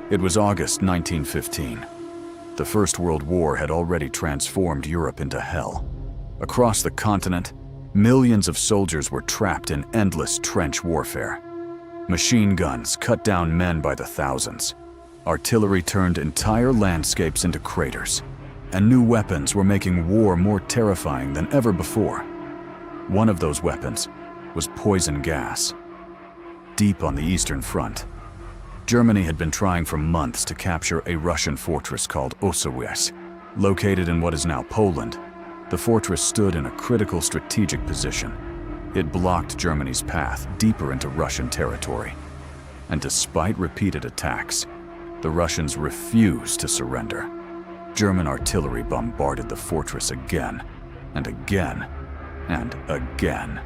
It was August 1915. The First World War had already transformed Europe into hell. Across the continent, millions of soldiers were trapped in endless trench warfare. Machine guns cut down men by the thousands. Artillery turned entire landscapes into craters. And new weapons were making war more terrifying than ever before. One of those weapons was poison gas. Deep on the Eastern Front, Germany had been trying for months to capture a Russian fortress called 𝐀𝐓𝐓𝐃𝐄𝐊. Located in what is now Poland, the fortress stood in a critical strategic position. It blocked Germany's path deeper into Russian territory. And despite repeated attacks, the Russians refused to surrender. German artillery bombarded the fortress again and again and again.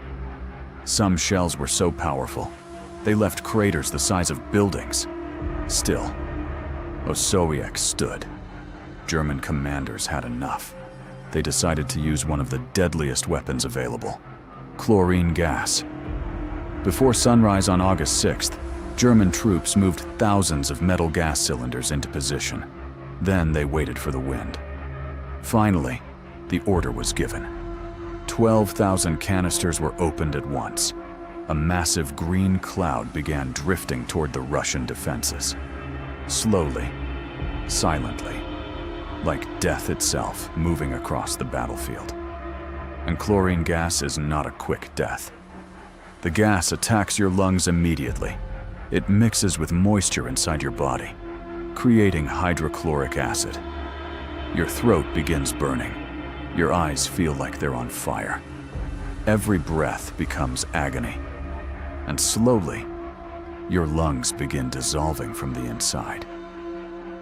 Some shells were so powerful, they left craters the size of buildings. Still, 𝐀𝐓𝐓𝐃𝐄𝐊 stood. German commanders had enough. They decided to use one of the deadliest weapons available, chlorine gas. Before sunrise on August 6th, German troops moved thousands of metal gas cylinders into position. Then they waited for the wind. Finally, the order was given. 12,000 canisters were opened at once. A massive green cloud began drifting toward the Russian defenses. Slowly, silently, like death itself moving across the battlefield. And chlorine gas is not a quick death. The gas attacks your lungs immediately. It mixes with moisture inside your body, creating hydrochloric acid. Your throat begins burning. Your eyes feel like they're on fire. Every breath becomes agony. And slowly, your lungs begin dissolving from the inside.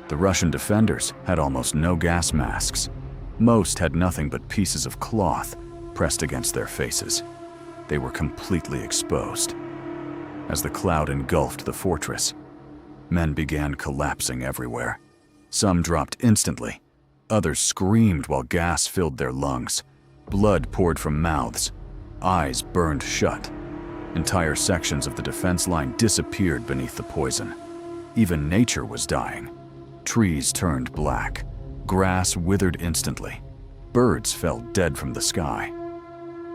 The Russian defenders had almost no gas masks. Most had nothing but pieces of cloth pressed against their faces. They were completely exposed. As the cloud engulfed the fortress, men began collapsing everywhere. Some dropped instantly. Others screamed while gas filled their lungs. Blood poured from mouths. Eyes burned shut. Entire sections of the defense line disappeared beneath the poison. Even nature was dying. Trees turned black. Grass withered instantly. Birds fell dead from the sky.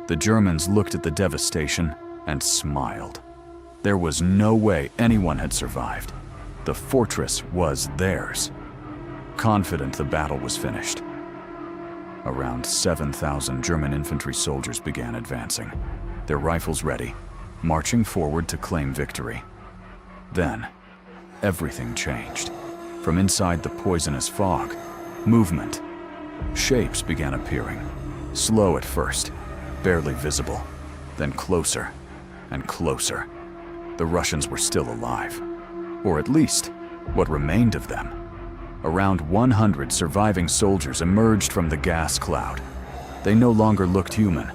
The Germans looked at the devastation and smiled. There was no way anyone had survived. The fortress was theirs. Confident the battle was finished, around 7,000 German infantry soldiers began advancing, their rifles ready, marching forward to claim victory. Then, everything changed. From inside the poisonous fog, movement, shapes began appearing, slow at first, barely visible, then closer and closer. The Russians were still alive, or at least what remained of them. Around 100 surviving soldiers emerged from the gas cloud. They no longer looked human.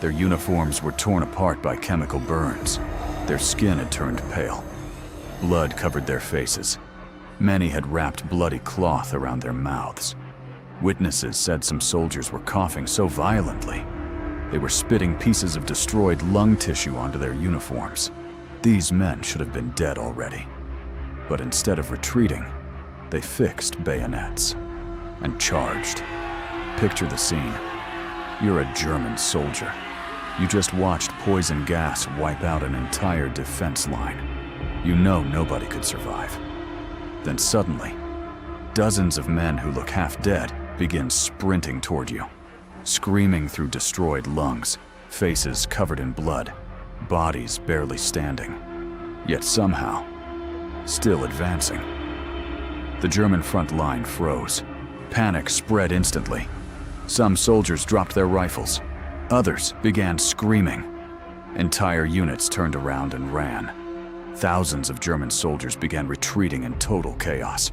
Their uniforms were torn apart by chemical burns. Their skin had turned pale. Blood covered their faces. Many had wrapped bloody cloth around their mouths. Witnesses said some soldiers were coughing so violently, they were spitting pieces of destroyed lung tissue onto their uniforms. These men should have been dead already. But instead of retreating, they fixed bayonets and charged. Picture the scene. You're a German soldier. You just watched poison gas wipe out an entire defense line. You know nobody could survive. Then suddenly, dozens of men who look half dead begin sprinting toward you, screaming through destroyed lungs, faces covered in blood, bodies barely standing, yet somehow still advancing. The German front line froze. Panic spread instantly. Some soldiers dropped their rifles. Others began screaming. Entire units turned around and ran. Thousands of German soldiers began retreating in total chaos.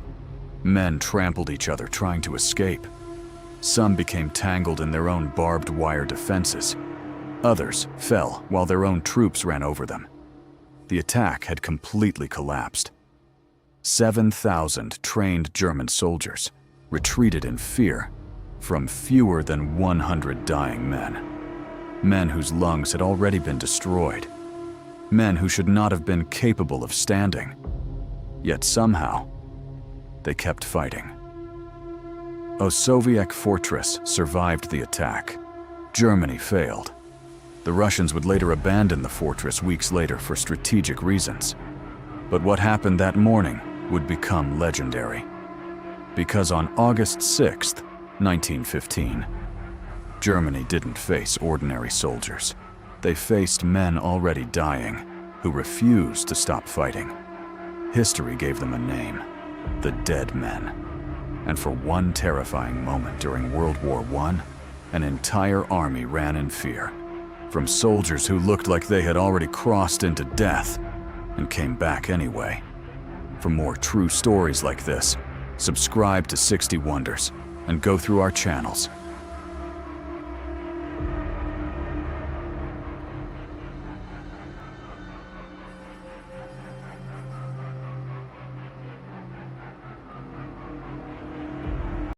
Men trampled each other trying to escape. Some became tangled in their own barbed wire defenses. Others fell while their own troops ran over them. The attack had completely collapsed. 7,000 trained German soldiers retreated in fear from fewer than 100 dying men. Men whose lungs had already been destroyed. Men who should not have been capable of standing. Yet somehow, they kept fighting. 𝐀𝐓𝐓𝐃𝐄𝐊 fortress survived the attack. Germany failed. The Russians would later abandon the fortress weeks later for strategic reasons. But what happened that morning would become legendary. Because on August 6, 1915, Germany didn't face ordinary soldiers. They faced men already dying, who refused to stop fighting. History gave them a name, the Dead Men. And for one terrifying moment during World War I, an entire army ran in fear. From soldiers who looked like they had already crossed into death and came back anyway. For more true stories like this, subscribe to 60 Wonders and go through our channels.